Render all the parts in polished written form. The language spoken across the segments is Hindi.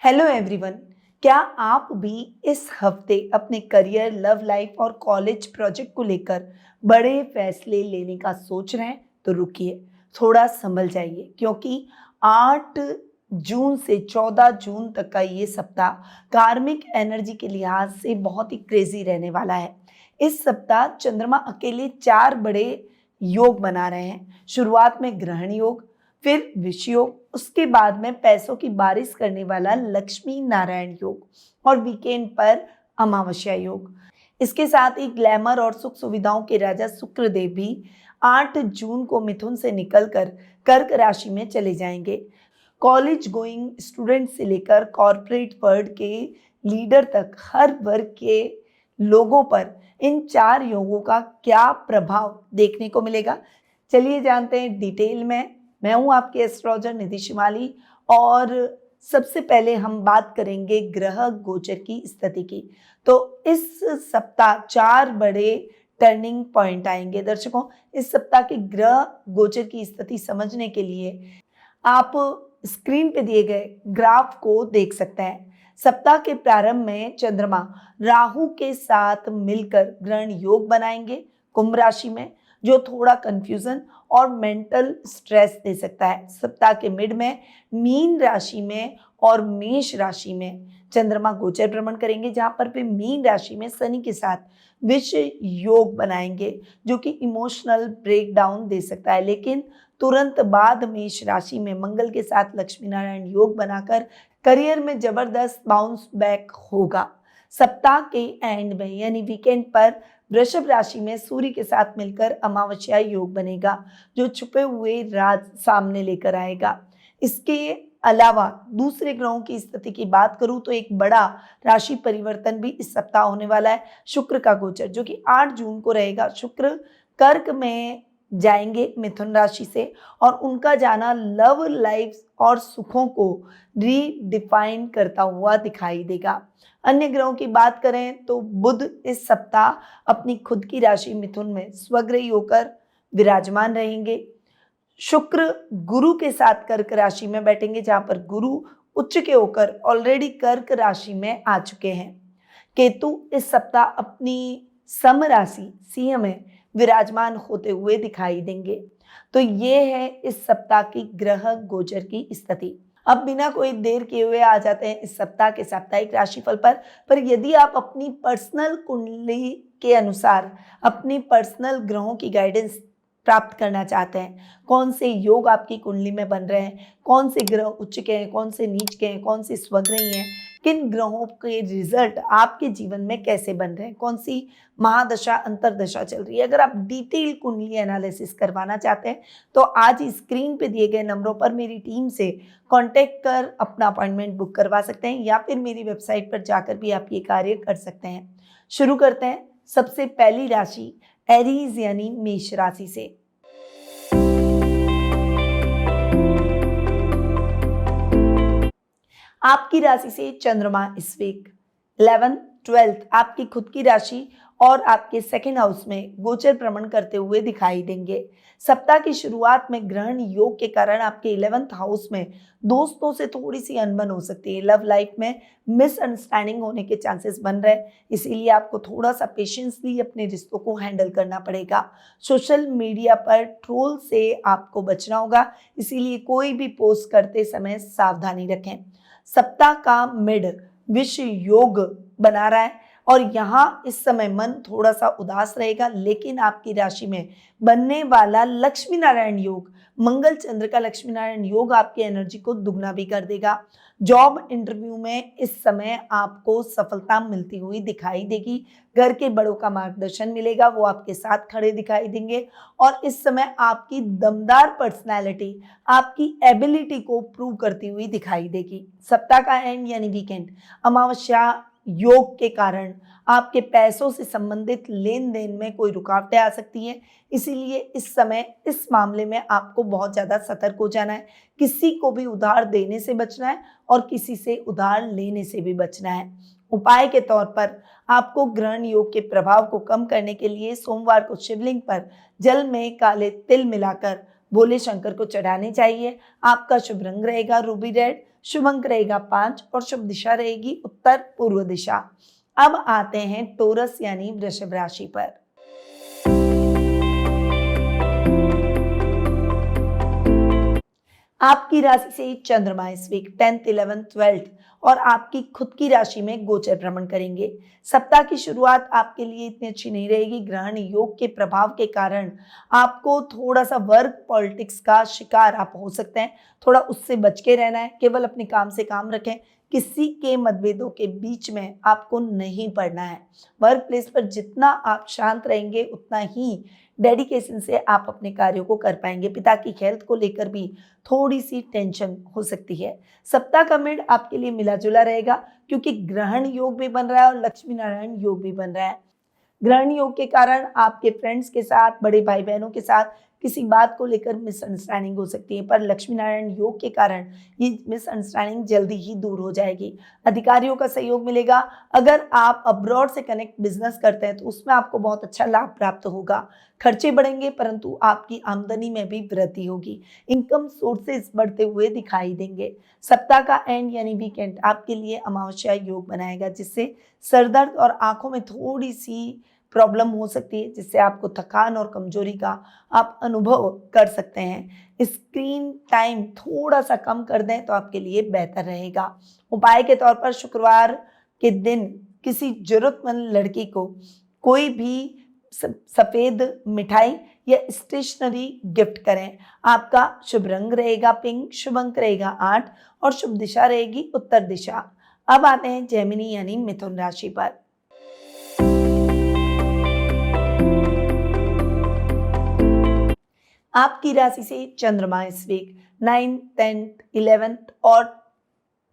Hello everyone. क्या आप भी इस हफ्ते अपने करियर, लव लाइफ और कॉलेज प्रोजेक्ट को लेकर बड़े फैसले लेने का सोच रहे हैं? तो रुकिए, थोड़ा संभल जाइए, क्योंकि 8 जून से 14 जून तक का ये सप्ताह कार्मिक एनर्जी के लिहाज से बहुत ही क्रेजी रहने वाला है। इस सप्ताह चंद्रमा अकेले 4 बड़े योग बना रहे हैं। शुरुआत में ग्रहण योग, फिर विष योग, उसके बाद में पैसों की बारिश करने वाला लक्ष्मी नारायण योग और वीकेंड पर अमावस्या योग। इसके साथ ही ग्लैमर और सुख सुविधाओं के राजा शुक्रदेव भी 8 जून को मिथुन से निकलकर कर्क राशि में चले जाएंगे। कॉलेज गोइंग स्टूडेंट से लेकर कॉरपोरेट वर्ल्ड के लीडर तक हर वर्ग के लोगों पर इन 4 योगों का क्या प्रभाव देखने को मिलेगा, चलिए जानते हैं डिटेल में। मैं हूं आपके एस्ट्रोलॉजर निधि शिवाली और सबसे पहले हम बात करेंगे ग्रह गोचर की स्थिति की। तो इस सप्ताह 4 बड़े टर्निंग पॉइंट आएंगे। दर्शकों, इस सप्ताह के ग्रह गोचर की स्थिति समझने के लिए आप स्क्रीन पे दिए गए ग्राफ को देख सकते हैं। सप्ताह के प्रारंभ में चंद्रमा राहु के साथ मिलकर ग्रहण योग बनाएंगे कुंभ राशि में, जो थोड़ा कंफ्यूजन और मेंटल स्ट्रेस दे सकता है। सप्ताह के मिड में मीन राशि में और मेष राशि में चंद्रमा गोचर भ्रमण करेंगे, जहां पर वे मीन राशि में शनि के साथ विष योग बनाएंगे, जो कि इमोशनल ब्रेकडाउन दे सकता है। लेकिन तुरंत बाद मेष राशि में मंगल के साथ लक्ष्मी नारायण योग बनाकर करियर में जबरदस्त बाउंस बैक होगा। सप्ताह के एंड में यानी वीकेंड पर वृषभ राशि में सूर्य के साथ मिलकर अमावस्या योग बनेगा, जो छुपे हुए राज सामने लेकर आएगा। इसके अलावा दूसरे ग्रहों की स्थिति की बात करूं तो एक बड़ा राशि परिवर्तन भी इस सप्ताह होने वाला है। शुक्र का गोचर, जो कि 8 जून को रहेगा। शुक्र कर्क में जाएंगे मिथुन राशि से, और उनका जाना लव लाइफ और सुखों को रीडिफाइन करता हुआ दिखाई देगा। अन्य ग्रहों की बात करें तो बुध इस सप्ताह अपनी खुद की राशि मिथुन में स्वग्रही होकर विराजमान रहेंगे। शुक्र गुरु के साथ कर्क राशि में बैठेंगे, जहां पर गुरु उच्च के होकर ऑलरेडी कर्क राशि में आ चुके हैं। केतु इस सप्ताह अपनी सम राशि सिंह में विराजमान होते हुए दिखाई देंगे। तो ये है इस सप्ताह की ग्रह गोचर की स्थिति। अब बिना कोई देर किए हुए आ जाते हैं इस सप्ताह के साप्ताहिक राशिफल पर यदि आप अपनी पर्सनल कुंडली के अनुसार अपनी पर्सनल ग्रहों की गाइडेंस प्राप्त करना चाहते हैं, कौन से योग आपकी कुंडली में बन रहे हैं, कौन से ग्रह उच्च के हैं, कौन से नीच के हैं, कौन से स्वग्रही हैं, किन ग्रहों के रिजल्ट आपके जीवन में कैसे बन रहे हैं, कौन सी महादशा अंतरदशा चल रही है, अगर आप डिटेल कुंडली एनालिसिस करवाना चाहते हैं तो आज स्क्रीन पे दिए गए नंबरों पर मेरी टीम से कांटेक्ट कर अपना अपॉइंटमेंट बुक करवा सकते हैं, या फिर मेरी वेबसाइट पर जाकर भी आप ये कार्य कर सकते हैं। शुरू करते हैं सबसे पहली राशि एरीज यानी मेष राशि से। आपकी राशि से चंद्रमा इस वीक 11th 12th आपकी खुद की राशि और आपके सेकेंड हाउस में गोचर भ्रमण करते हुए दिखाई देंगे। सप्ताह की शुरुआत में ग्रहण योग के कारण आपके 11th हाउस में दोस्तों से थोड़ी सी अनबन हो सकती है। लव लाइफ में मिसअंडरस्टैंडिंग होने के चांसेस बन रहे हैं, इसीलिए आपको थोड़ा सा पेशेंसली अपने रिश्तों को हैंडल करना पड़ेगा। सोशल मीडिया पर ट्रोल से आपको बचना होगा, इसीलिए कोई भी पोस्ट करते समय सावधानी रखें। सप्ताह का मिड विष योग बना रहा है और यहाँ इस समय मन थोड़ा सा उदास रहेगा, लेकिन आपकी राशि में बनने वाला लक्ष्मी नारायण योग, मंगल चंद्र का लक्ष्मी नारायण योग आपकी एनर्जी को दुगना भी कर देगा। जॉब इंटरव्यू में इस समय आपको सफलता मिलती हुई दिखाई देगी। घर के बड़ों का मार्गदर्शन मिलेगा, वो आपके साथ खड़े दिखाई देंगे और इस समय आपकी दमदार पर्सनैलिटी आपकी एबिलिटी को प्रूव करती हुई दिखाई देगी। सप्ताह का एंड यानी वीकेंड अमावस्या योग के कारण आपके पैसों से संबंधित लेन देन में कोई रुकावटें आ सकती हैं, इसीलिए इस समय इस मामले में आपको बहुत ज़्यादा सतर्क हो जाना है। किसी को भी उधार देने से बचना है और किसी से उधार लेने से भी बचना है। उपाय के तौर पर आपको ग्रहण योग के प्रभाव को कम करने के लिए सोमवार को शिवलिंग पर जल में काले तिल मिलाकर भोले शंकर को चढ़ानी चाहिए। आपका शुभ रंग रहेगा रूबी रेड, शुभ अंक रहेगा 5 और शुभ दिशा रहेगी उत्तर पूर्व दिशा। अब आते हैं टोरस यानी वृषभ राशि पर। आपकी राशि से चंद्रमा इस वीक 10th 11th 12th और आपकी खुद की राशि में गोचर भ्रमण करेंगे। सप्ताह की शुरुआत आपके लिए इतनी अच्छी नहीं रहेगी। ग्रहण योग के प्रभाव के कारण आपको थोड़ा सा वर्क पॉलिटिक्स का शिकार आप हो सकते हैं। थोड़ा उससे बच के रहना है। केवल अपने काम से काम रखें। किसी के मतभेदों के बीच में आपको नहीं पड़ना है। वर्क प्लेस पर जितना आप शांत रहेंगे उतना ही डेडिकेशन से आप अपने कार्यों को कर पाएंगे। पिता की हेल्थ को लेकर भी थोड़ी सी टेंशन हो सकती है। सप्ताह का मिड आपके लिए मिला जुला रहेगा क्योंकि ग्रहण योग भी बन रहा है और लक्ष्मी नारायण योग भी बन रहा है। ग्रहण योग के कारण आपके फ्रेंड्स के साथ, बड़े भाई बहनों के साथ किसी बात को लेकर मिसअंडरस्टैंडिंग हो सकती है, पर लक्ष्मी नारायण योग के कारण ये मिसअंडरस्टैंडिंग जल्दी ही दूर हो जाएगी। अधिकारियों का सहयोग मिलेगा। अगर आप अब्रॉड से कनेक्ट बिजनेस करते हैं तो उसमें आपको बहुत अच्छा लाभ प्राप्त होगा। खर्चे बढ़ेंगे परंतु आपकी आमदनी में भी वृद्धि होगी। इनकम सोर्सेज बढ़ते हुए दिखाई देंगे। सप्ताह का एंड यानी वीकेंड आपके लिए अमावस्या योग बनाएगा, जिससे सरदर्द और आंखों में थोड़ी सी प्रॉब्लम हो सकती है, जिससे आपको थकान और कमजोरी का आप अनुभव कर सकते हैं। स्क्रीन टाइम थोड़ा सा कम कर दें तो आपके लिए बेहतर रहेगा। उपाय के तौर पर शुक्रवार के दिन किसी जरूरतमंद लड़की को कोई भी सफेद मिठाई या स्टेशनरी गिफ्ट करें। आपका शुभ रंग रहेगा पिंक, शुभ अंक रहेगा 8 और शुभ दिशा रहेगी उत्तर दिशा। अब आते हैं जेमिनी यानी मिथुन राशि पर। आपकी राशि से चंद्रमा इस वीक 9th 10th 11th और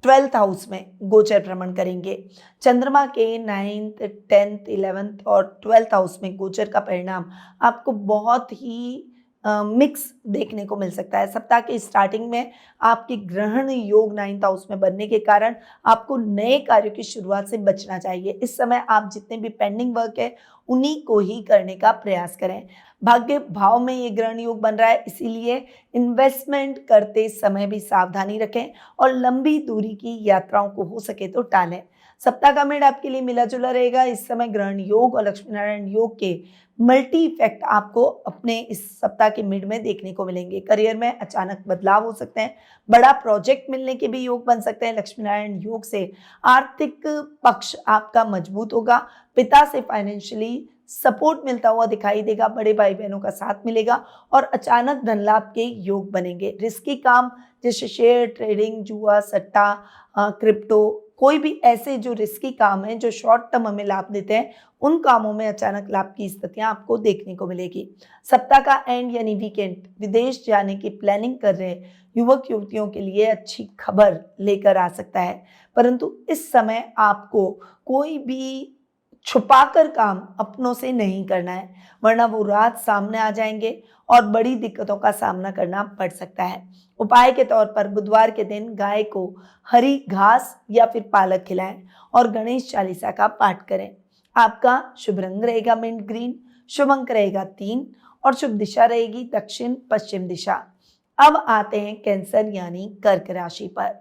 12th हाउस में गोचर भ्रमण करेंगे। चंद्रमा के 9th 10th 11th और 12th हाउस में गोचर का परिणाम आपको बहुत ही मिक्स देखने को मिल सकता है। सप्ताह के स्टार्टिंग में आपके ग्रहण योग 9th हाउस में बनने के कारण आपको नए कार्यों की शुरुआत से बचना चाहिए। इस समय आप जितने भी पेंडिंग वर्क है उन्हीं को ही करने का प्रयास करें। भाग्य भाव में ये ग्रहण योग बन रहा है, इसीलिए इन्वेस्टमेंट करते समय भी सावधानी रखें और लंबी दूरी की यात्राओं को हो सके तो टालें। सप्ताह का मिड आपके लिए मिला जुला रहेगा। इस समय ग्रहण योग और लक्ष्मी नारायण योग के मल्टी इफेक्ट आपको अपने इस सप्ताह के मिड में देखने को मिलेंगे। करियर में अचानक बदलाव हो सकते हैं। बड़ा प्रोजेक्ट मिलने के भी योग बन सकते हैं। लक्ष्मी नारायण योग से आर्थिक पक्ष आपका मजबूत होगा। पिता से फाइनेंशियली सपोर्ट मिलता हुआ दिखाई देगा। बड़े भाई बहनों का साथ मिलेगा और अचानक धन लाभ के योग बनेंगे। रिस्की काम जैसे शेयर ट्रेडिंग, जुआ, सट्टा, क्रिप्टो, कोई भी ऐसे जो रिस्की काम है जो शॉर्ट टर्म हमें लाभ देते हैं, उन कामों में अचानक लाभ की स्थितियां आपको देखने को मिलेगी। सप्ताह का एंड यानी वीकेंड विदेश जाने की प्लानिंग कर रहे युवक युवतियों के लिए अच्छी खबर लेकर आ सकता है, परंतु इस समय आपको कोई भी छुपाकर काम अपनों से नहीं करना है, वरना वो रात सामने आ जाएंगे और बड़ी दिक्कतों का सामना करना पड़ सकता है। उपाय के तौर पर बुधवार के दिन गाय को हरी घास या फिर पालक खिलाएं और गणेश चालीसा का पाठ करें। आपका शुभ रंग रहेगा मिंट ग्रीन, शुभ अंक रहेगा 3 और शुभ दिशा रहेगी दक्षिण पश्चिम दिशा। अब आते हैं कैंसर यानी कर्क राशि पर।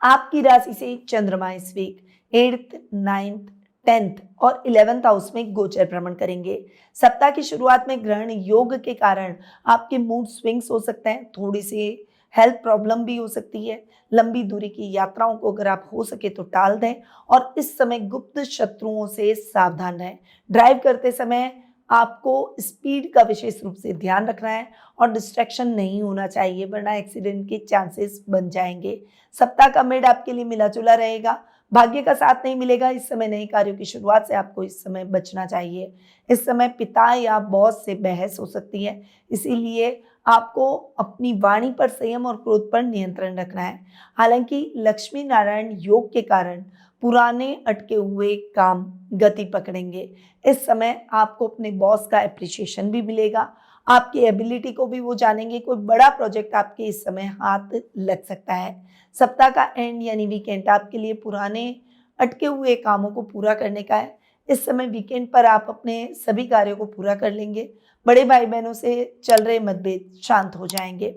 आपकी राशि से चंद्रमा इस वीक 8th 9th 10th और 11th हाउस में गोचर भ्रमण करेंगे। सप्ताह की शुरुआत में ग्रहण योग के कारण आपके मूड स्विंग्स हो सकते हैं। थोड़ी सी हेल्थ प्रॉब्लम भी हो सकती है। लंबी दूरी की यात्राओं को अगर आप हो सके तो टाल दें और इस समय गुप्त शत्रुओं से सावधान रहें। ड्राइव करते समय आपको स्पीड का विशेष रूप से ध्यान रखना है और डिस्ट्रैक्शन नहीं होना चाहिए, वरना एक्सीडेंट के चांसेस बन जाएंगे। सप्ताह का मिड आपके लिए मिला जुला रहेगा। भाग्य का साथ नहीं मिलेगा। इस समय नए कार्यों की शुरुआत से आपको इस समय बचना चाहिए। इस समय पिता या बॉस से बहस हो सकती है, इसीलिए आपको अपनी वाणी पर संयम और क्रोध पर नियंत्रण रखना है। हालांकि लक्ष्मी नारायण योग के कारण पुराने अटके हुए काम गति पकड़ेंगे। इस समय आपको अपने बॉस का एप्रिसिएशन भी मिलेगा। आपकी एबिलिटी को भी वो जानेंगे। कोई बड़ा प्रोजेक्ट आपके इस समय हाथ लग सकता है। सप्ताह का एंड यानी वीकेंड आपके लिए पुराने अटके हुए कामों को पूरा करने का है। इस समय वीकेंड पर आप अपने सभी कार्यों को पूरा कर लेंगे। बड़े भाई बहनों से चल रहे मतभेद शांत हो जाएंगे।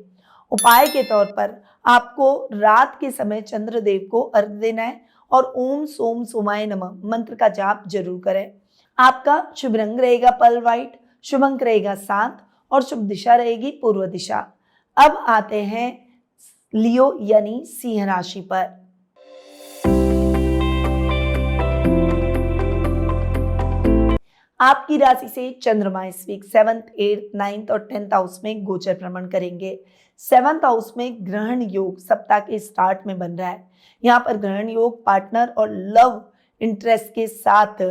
उपाय के तौर पर आपको रात के समय चंद्रदेव को अर्घ देना है और ओम सोम सोमाय नमः मंत्र का जाप जरूर करें। आपका शुभ रंग रहेगा पर्ल व्हाइट, शुभ अंक रहेगा 7 और शुभ दिशा रहेगी पूर्व दिशा। अब आते हैं लियो यानी सिंह राशि पर। आपकी राशि से चंद्रमा इस वीक 7th, 8th, 9th और 10th हाउस में गोचर भ्रमण करेंगे। 7th हाउस में ग्रहण योग सप्ताह के स्टार्ट में बन रहा है। यहाँ पर ग्रहण योग पार्टनर और लव इंटरेस्ट के साथ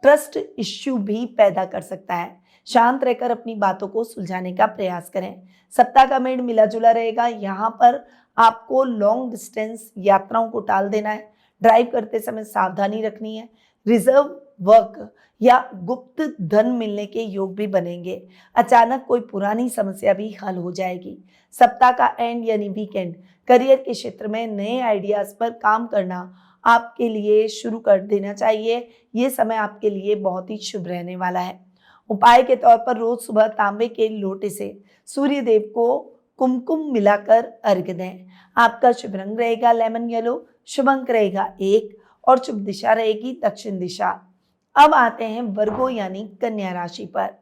ट्रस्ट इश्यू भी पैदा कर सकता है। शांत रहकर अपनी बातों को सुलझाने का प्रयास करें। सप्ताह का मेड मिला जुला रहेगा। यहाँ पर आपको लॉन्ग डिस्टेंस यात्राओं को टाल देना है। ड्राइव करते समय सावधानी रखनी है। रिजर्व वर्क या गुप्त धन मिलने के योग भी बनेंगे। अचानक कोई पुरानी समस्या भी हल हो जाएगी। सप्ताह का एंड यानी वीकेंड करियर के क्षेत्र में नए आइडियाज पर काम करना आपके लिए शुरू कर देना चाहिए। ये समय आपके लिए बहुत ही शुभ रहने वाला है। उपाय के तौर पर रोज सुबह तांबे के लोटे से सूर्य देव को कुमकुम मिलाकर अर्घ दें। आपका शुभ रंग रहेगा लेमन येलो, शुभ अंक रहेगा 1 और शुभ दिशा रहेगी दक्षिण दिशा। अब आते हैं वर्गो यानी कन्या राशि पर।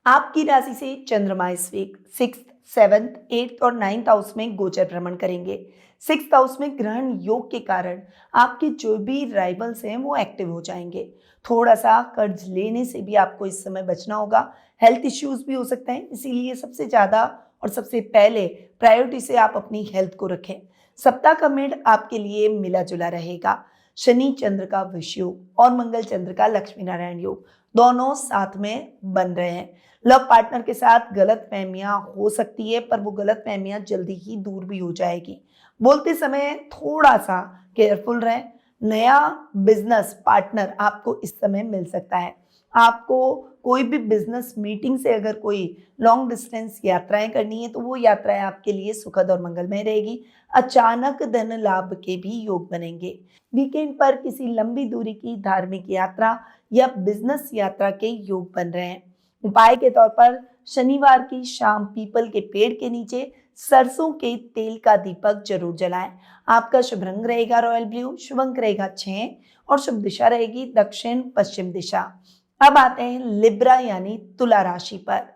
आपकी राशि से चंद्रमा इस वीक 6th, 7th, 8th और 9th हाउस में गोचर भ्रमण करेंगे। 6th हाउस में ग्रहण योग के कारण आपके जो भी राइवल्स हैं वो एक्टिव हो जाएंगे। थोड़ा सा कर्ज लेने से भी आपको इस समय बचना होगा। हेल्थ इश्यूज भी हो सकते हैं, इसीलिए सबसे ज़्यादा और सबसे पहले प्रायोरिटी से आप अपनी हेल्थ को रखें। सप्ताह का मिड आपके लिए मिला जुला रहेगा। शनि चंद्र का विष योग और मंगल चंद्र का लक्ष्मी नारायण योग दोनों साथ में बन रहे हैं। लव पार्टनर के साथ गलत फहमियां हो सकती है, पर वो गलत फहमियां जल्दी ही दूर भी हो जाएगी। बोलते समय थोड़ा सा केयरफुल रहें। नया बिजनेस पार्टनर आपको इस समय मिल सकता है। आपको कोई भी बिजनेस मीटिंग से अगर कोई लॉन्ग डिस्टेंस यात्राएं करनी है तो वो यात्राएं आपके लिए सुखद और मंगलमय रहेगी। अचानक धन लाभ के भी योग बनेंगे। वीकेंड पर किसी लंबी दूरी की धार्मिक यात्रा या बिजनेस यात्रा के योग बन रहे हैं। उपाय के तौर पर शनिवार की शाम पीपल के पेड़ के नीचे सरसों के तेल का दीपक जरूर जलाएं। आपका शुभ रंग रहेगा रॉयल ब्लू, शुभ अंक रहेगा 6 और शुभ दिशा रहेगी दक्षिण पश्चिम दिशा। अब आते हैं लिब्रा यानी तुला राशि पर।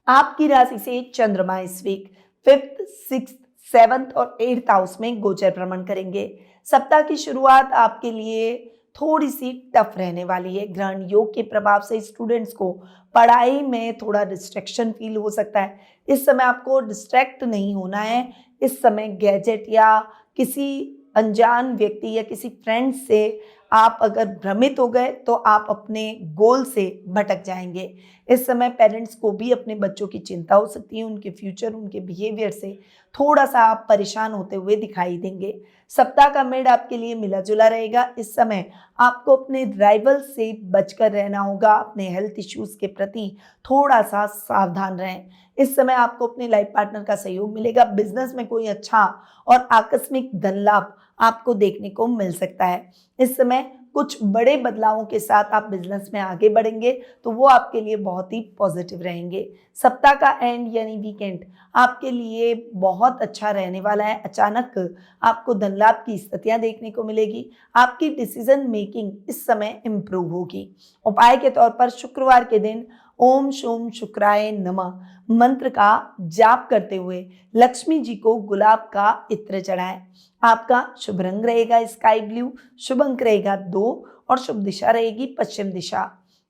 आपकी राशि से चंद्रमा इस वीक 5th, 6th, 7th और 8th हाउस में गोचर भ्रमण करेंगे। सप्ताह की शुरुआत आपके लिए थोड़ी सी टफ रहने वाली है। ग्रहण योग के प्रभाव से स्टूडेंट्स को पढ़ाई में थोड़ा डिस्ट्रैक्शन फील हो सकता है। इस समय आपको डिस्ट्रैक्ट नहीं होना है। इस समय गैजेट या किसी अनजान व्यक्ति या किसी फ्रेंड से आप अगर भ्रमित हो गए तो आप अपने गोल से भटक जाएंगे। इस समय पेरेंट्स को भी अपने बच्चों की चिंता हो सकती है। उनके फ्यूचर, उनके बिहेवियर से थोड़ा सा आप परेशान होते हुए दिखाई देंगे। सप्ताह का मिड आपके लिए मिला जुला रहेगा। इस समय आपको अपने राइवल से बचकर रहना होगा। अपने हेल्थ इश्यूज के प्रति थोड़ा सा सावधान रहें। इस समय आपको अपने लाइफ पार्टनर का सहयोग मिलेगा। बिजनेस में कोई अच्छा और आकस्मिक धन लाभ आपको देखने को मिल सकता है। इस समय कुछ बड़े बदलावों के साथ आप बिजनेस में आगे बढ़ेंगे तो वो आपके लिए बहुत ही पॉजिटिव रहेंगे। सप्ताह का एंड यानी वीकेंड आपके लिए बहुत अच्छा रहने वाला है। अचानक आपको धन लाभ की स्थितियां देखने को मिलेगी। आपकी डिसीजन मेकिंग इस समय इम्प्रूव होगी। उपाय के तौर पर शुक्रवार के दिन ओम शोम शुक्राय नमः मंत्र का जाप करते हुए लक्ष्मी जी को गुलाब का इत्र चढ़ाएं। आपका शुभ रंग रहेगा स्काई ब्लू, शुभ अंक रहेगा 2 और शुभ दिशा रहेगी पश्चिम दिशा।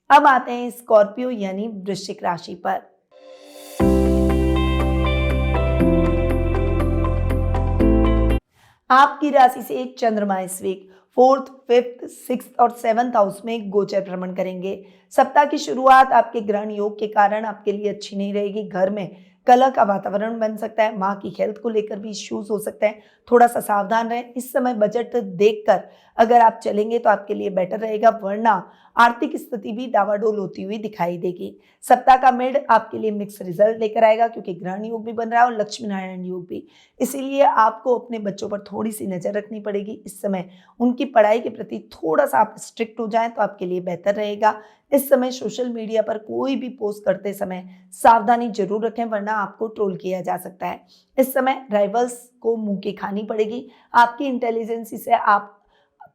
अब आते हैं स्कॉर्पियो यानी वृश्चिक राशि पर। आपकी राशि से चंद्रमा इस वीक 4th, 5th, 6th और 7th हाउस में गोचर भ्रमण करेंगे। सप्ताह की शुरुआत आपके ग्रहण योग के कारण आपके लिए अच्छी नहीं रहेगी। घर में कलह का वातावरण बन सकता है। माँ की हेल्थ को लेकर भी इश्यूज हो सकते हैं। थोड़ा सा सावधान रहें। इस समय बजट देखकर अगर आप चलेंगे तो आपके लिए बेटर रहेगा, वरना आर्थिक स्थिति भी डावाडोल होती हुई दिखाई देगी। सप्ताह का मिड आपके लिए मिक्स रिजल्ट लेकर आएगा, क्योंकि ग्रहण योग भी बन रहा है और लक्ष्मी नारायण योग भी। इसीलिए आपको अपने बच्चों पर थोड़ी सी नजर रखनी पड़ेगी। इस समय उनकी पढ़ाई के प्रति थोड़ा सा आप स्ट्रिक्ट हो जाएं तो आपके लिए बेहतर रहेगा। इस समय सोशल मीडिया पर कोई भी पोस्ट करते समय सावधानी जरूर रखें, वरना आपको ट्रोल किया जा सकता है। इस समय राइवल्स को मुंह की खानी पड़ेगी। आपकी इंटेलिजेंसी से आप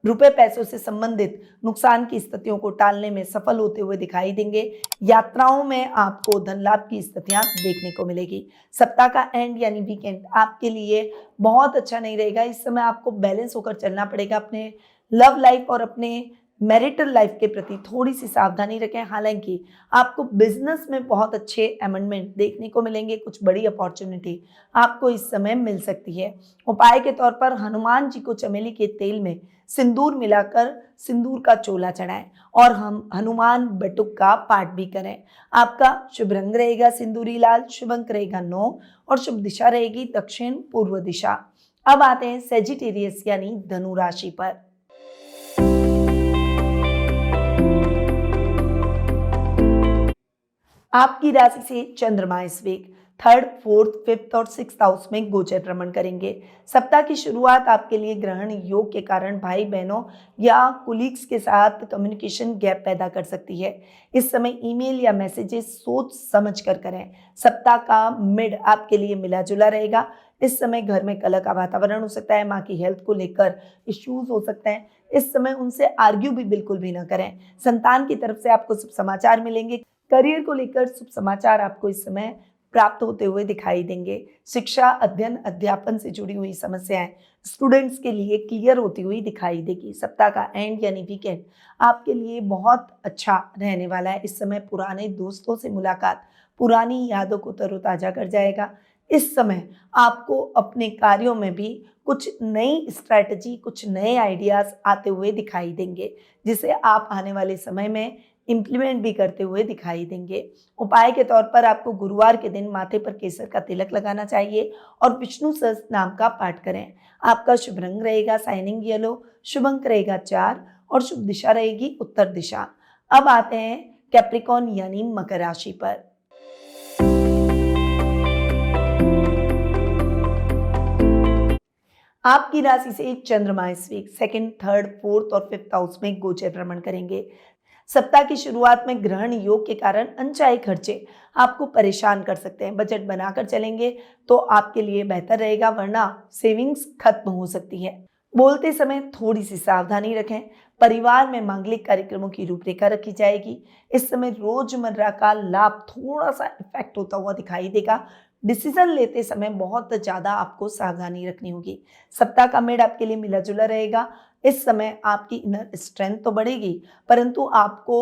रुपए पैसों से संबंधित नुकसान की स्थितियों को टालने में सफल होते हुए दिखाई देंगे। यात्राओं में आपको धन लाभ की स्थितियां देखने को मिलेगी। सप्ताह का एंड यानी वीकेंड आपके लिए बहुत अच्छा नहीं रहेगा। इस समय आपको बैलेंस होकर चलना पड़ेगा। अपने लव लाइफ और अपने मैरिटल लाइफ के प्रति थोड़ी सी सावधानी रखें। हालांकि आपको बिजनेस में बहुत अच्छे अमेंडमेंट देखने को मिलेंगे, कुछ बड़ी अपॉर्चुनिटी आपको इस समय मिल सकती है। उपाय के तौर पर हनुमान जी को चमेली के तेल में सिंदूर मिलाकर सिंदूर का चोला चढ़ाएं और हम हनुमान बटुक का पाठ भी करें। आपका शुभ रंग रहेगा सिंदूरी लाल, शुभ अंक रहेगा 9 और शुभ दिशा रहेगी दक्षिण पूर्व दिशा। अब आते हैं सेजिटेरियस यानी धनु राशि पर। आपकी राशि से चंद्रमा इस वीक 3rd, 4th, 5th और 6th हाउस में गोचर भ्रमण करेंगे। सप्ताह की शुरुआत आपके लिए ग्रहण योग के कारण भाई बहनों या कुलीग्स के साथ कम्युनिकेशन गैप पैदा कर सकती है। इस समय ईमेल या मैसेजेस सोच समझ कर करें। सप्ताह का मिड आपके लिए मिला जुला रहेगा। इस समय घर में कलह का वातावरण हो सकता है। माँ की हेल्थ को लेकर इश्यूज हो सकते हैं। इस समय उनसे आर्ग्यू भी बिल्कुल भी ना करें। संतान की तरफ से आपको शुभ समाचार मिलेंगे। करियर को लेकर शुभ समाचार आपको इस समय प्राप्त होते हुए दिखाई देंगे। शिक्षा, अध्ययन, अध्यापन से जुड़ी हुई समस्याएं स्टूडेंट्स के लिए क्लियर होती हुई दिखाई देगी। सप्ताह का एंड यानी वीकेंड आपके लिए बहुत अच्छा रहने वाला है। इस समय पुराने दोस्तों से मुलाकात पुरानी यादों को तरोताजा कर जाएगा। इस समय आपको अपने कार्यों में भी कुछ नई स्ट्रैटेजी, कुछ नए आइडियाज आते हुए दिखाई देंगे, जिसे आप आने वाले समय में इम्प्लीमेंट भी करते हुए दिखाई देंगे। उपाय के तौर पर आपको गुरुवार के दिन माथे पर केसर का तिलक लगाना चाहिए और विष्णु सहस्त्र नाम का पाठ करें। आपका शुभ रंग रहेगा शाइनिंग येलो, शुभ अंक रहेगा 4 और शुभ दिशा रहेगी उत्तर दिशा। अब आते हैं कैप्रिकॉन यानी मकर राशि पर। आपकी राशि से चंद्रमा इस वीक 2nd, 3rd, 4th और 5th हाउस में गोचर भ्रमण करेंगे। सप्ताह की शुरुआत में ग्रहण योग के कारण अनचाहे खर्चे आपको परेशान कर सकते हैं। बजट बनाकर चलेंगे तो आपके लिए बेहतर रहेगा, वरना सेविंग्स खत्म हो सकती है। बोलते समय थोड़ी सी सावधानी रखें। परिवार में मांगलिक कार्यक्रमों की रूपरेखा रखी जाएगी। इस समय रोजमर्रा का लाभ थोड़ा सा इफेक्ट होता हुआ दिखाई देगा। डिसीजन लेते समय बहुत ज़्यादा आपको सावधानी रखनी होगी। सप्ताह का मिड आपके लिए मिला जुला रहेगा। इस समय आपकी इनर स्ट्रेंथ तो बढ़ेगी, परंतु आपको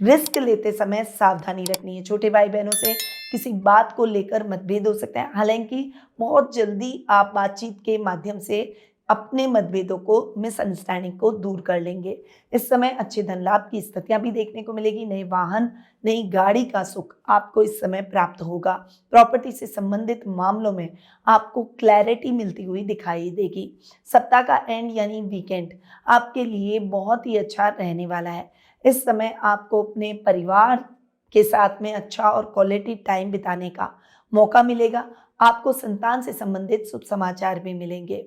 रिस्क लेते समय सावधानी रखनी है। छोटे भाई बहनों से किसी बात को लेकर मतभेद हो सकते हैं। हालांकि बहुत जल्दी आप बातचीत के माध्यम से अपने मतभेदों को, मिसअंडरस्टैंडिंग को दूर कर लेंगे। इस समय अच्छे धन लाभ की स्थितियां भी देखने को मिलेगी। नए वाहन, नई गाड़ी का सुख आपको इस समय प्राप्त होगा। प्रॉपर्टी से संबंधित मामलों में आपको क्लैरिटी मिलती हुई दिखाई देगी। सप्ताह का एंड यानी वीकेंड आपके लिए बहुत ही अच्छा रहने वाला है। इस समय आपको अपने परिवार के साथ में अच्छा और क्वालिटी टाइम बिताने का मौका मिलेगा। आपको संतान से संबंधित शुभ समाचार भी मिलेंगे।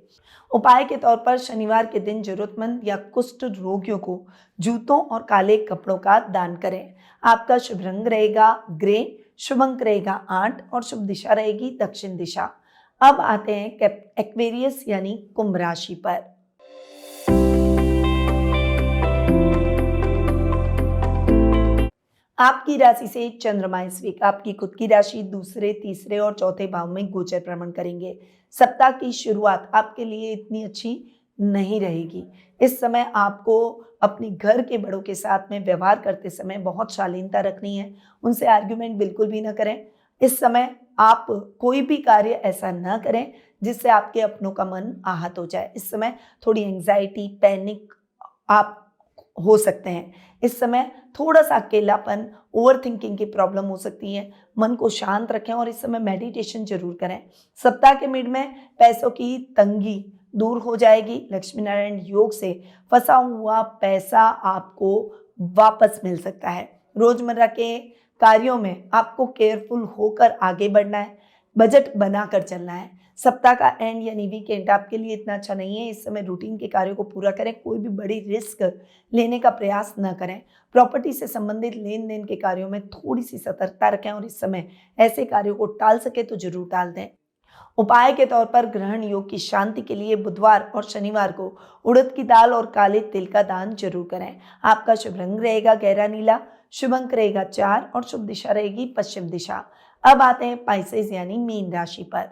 उपाय के तौर पर शनिवार के दिन जरूरतमंद या कुष्ठ रोगियों को जूतों और काले कपड़ों का दान करें। आपका शुभ रंग रहेगा ग्रे, शुभ अंक रहेगा 8 और शुभ दिशा रहेगी दक्षिण दिशा। अब आते हैं एक्वेरियस यानी कुंभ राशि पर। आपकी राशि से चंद्रमा इस वीक आपकी खुद की राशि दूसरे, तीसरे और चौथे भाव में गोचर भ्रमण करेंगे। सप्ताह की शुरुआत आपके लिए इतनी अच्छी नहीं रहेगी। इस समय आपको अपने घर के बड़ों के साथ में व्यवहार करते समय बहुत शालीनता रखनी है। उनसे आर्ग्यूमेंट बिल्कुल भी ना करें। इस समय आप कोई भी कार्य ऐसा ना करें जिससे आपके अपनों का मन आहत हो जाए। इस समय थोड़ी एंग्जाइटी, पैनिक आप हो सकते हैं। इस समय थोड़ा सा अकेलापन, ओवर थिंकिंग की प्रॉब्लम हो सकती है। मन को शांत रखें और इस समय मेडिटेशन जरूर करें। सप्ताह के मिड में पैसों की तंगी दूर हो जाएगी। लक्ष्मी नारायण योग से फंसा हुआ पैसा आपको वापस मिल सकता है। रोजमर्रा के कार्यों में आपको केयरफुल होकर आगे बढ़ना है, बजट बनाकर चलना है। सप्ताह का एंड यानी वीकेंड आपके लिए इतना अच्छा नहीं है। इस समय रूटीन के कार्यों को पूरा करें, कोई भी बड़ी रिस्क लेने का प्रयास न करें। प्रॉपर्टी से संबंधित लेन देन के कार्यों में थोड़ी सी सतर्कता रखें और इस समय ऐसे कार्यों को टाल सके तो जरूर टाल दें। उपाय के तौर पर ग्रहण योग की शांति के लिए बुधवार और शनिवार को उड़द की दाल और काले तिल का दान जरूर करें। आपका शुभ रंग रहेगा गहरा नीला, शुभ अंक रहेगा 4 और शुभ दिशा रहेगी पश्चिम दिशा। अब आते हैं पाइसेस यानी मीन राशि पर।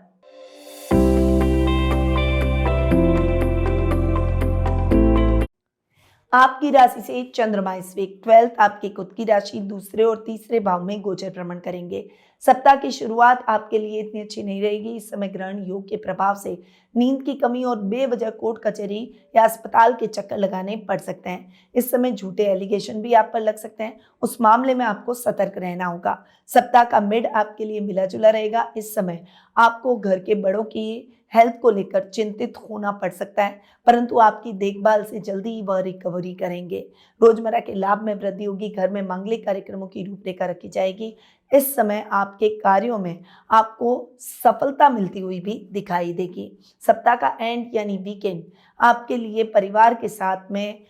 आपकी राशि से चंद्रमा इस वीक 12th आपकी खुद की राशि दूसरे और तीसरे भाव में गोचर भ्रमण करेंगे। सप्ताह की शुरुआत आपके लिए इतनी अच्छी नहीं रहेगी। इस समय ग्रहण योग के प्रभाव से नींद की कमी और बेवजह कोर्ट कचहरी या अस्पताल के चक्कर लगाने पड़ सकते हैं। इस समय झूठे एलिगेशन भी आप पर लग सकते हैं, उस मामले में आपको सतर्क रहना होगा। सप्ताह का मिड आपके लिए मिला जुला रहेगा। इस समय आपको घर के बड़ों की हेल्थ को लेकर चिंतित होना पड़ सकता है, परंतु आपकी देखभाल से जल्दी ही वह रिकवरी करेंगे। रोजमर्रा के लाभ में वृद्धि होगी। घर में मांगलिक कार्यक्रमों की रूपरेखा रखी जाएगी। इस समय आपके कार्यों में आपको सफलता मिलती हुई भी दिखाई देगी। सप्ताह का एंड यानी वीकेंड आपके लिए परिवार के साथ में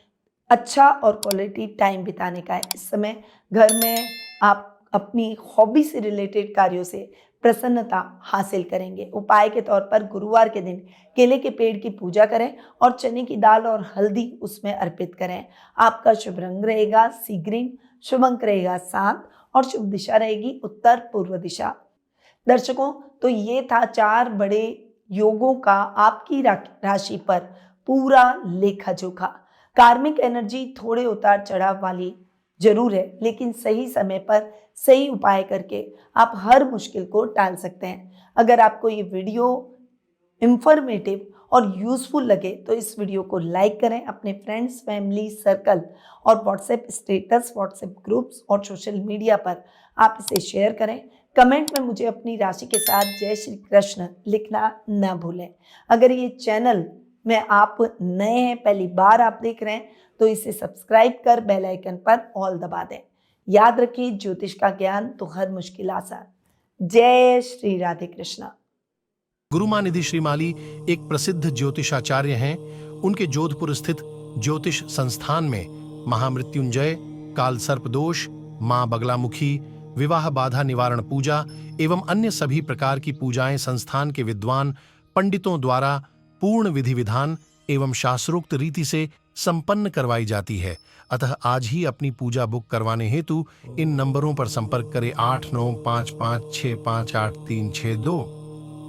अच्छा और क्वालिटी टाइम बिताने का है। इस समय घर में आप अपनी हॉबी से रिलेटेड कार्यों से प्रसन्नता हासिल करेंगे। उपाय के तौर पर गुरुवार के दिन केले के पेड़ की पूजा करें और चने की दाल और हल्दी उसमें अर्पित करें। आपका शुभ रंग रहेगा सी ग्रीन, शुभ अंक रहेगा 7 और शुभ दिशा रहेगी उत्तर पूर्व दिशा। दर्शकों, तो ये था 4 बड़े योगों का आपकी राशि पर पूरा लेखा जोखा। कार्मिक एनर्जी थोड़े उतार चढ़ाव वाली जरूर है, लेकिन सही समय पर सही उपाय करके आप हर मुश्किल को टाल सकते हैं। अगर आपको ये वीडियो इंफॉर्मेटिव और यूजफुल लगे तो इस वीडियो को लाइक करें, अपने फ्रेंड्स, फैमिली सर्कल और व्हाट्सएप स्टेटस, व्हाट्सएप ग्रुप्स और सोशल मीडिया पर आप इसे शेयर करें। कमेंट में मुझे अपनी राशि के साथ जय श्री कृष्ण लिखना न भूलें। अगर ये चैनल में आप नए हैं, पहली बार आप देख रहे हैं, तो इसे सब्सक्राइब कर बेल आइकन पर ऑल दबा दें। याद रखिए, ज्योतिष का ज्ञान तो हर मुश्किल आसान। जय श्री राधे कृष्णा। गुरुमां निधि श्रीमाली एक प्रसिद्ध ज्योतिषाचार्य हैं। उनके जोधपुर स्थित ज्योतिष संस्थान में महामृत्युंजय, काल सर्प दोष, मां बगलामुखी, विवाह बाधा निवारण पूजा एवं अन्य सभी प्रकार की पूजाएं संस्थान के विद्वान पंडितों द्वारा पूर्ण विधि विधान एवं शास्त्रोक्त रीति से संपन्न करवाई जाती है। अतः आज ही अपनी पूजा बुक करवाने हेतु इन नंबरों पर संपर्क करें 8955658362।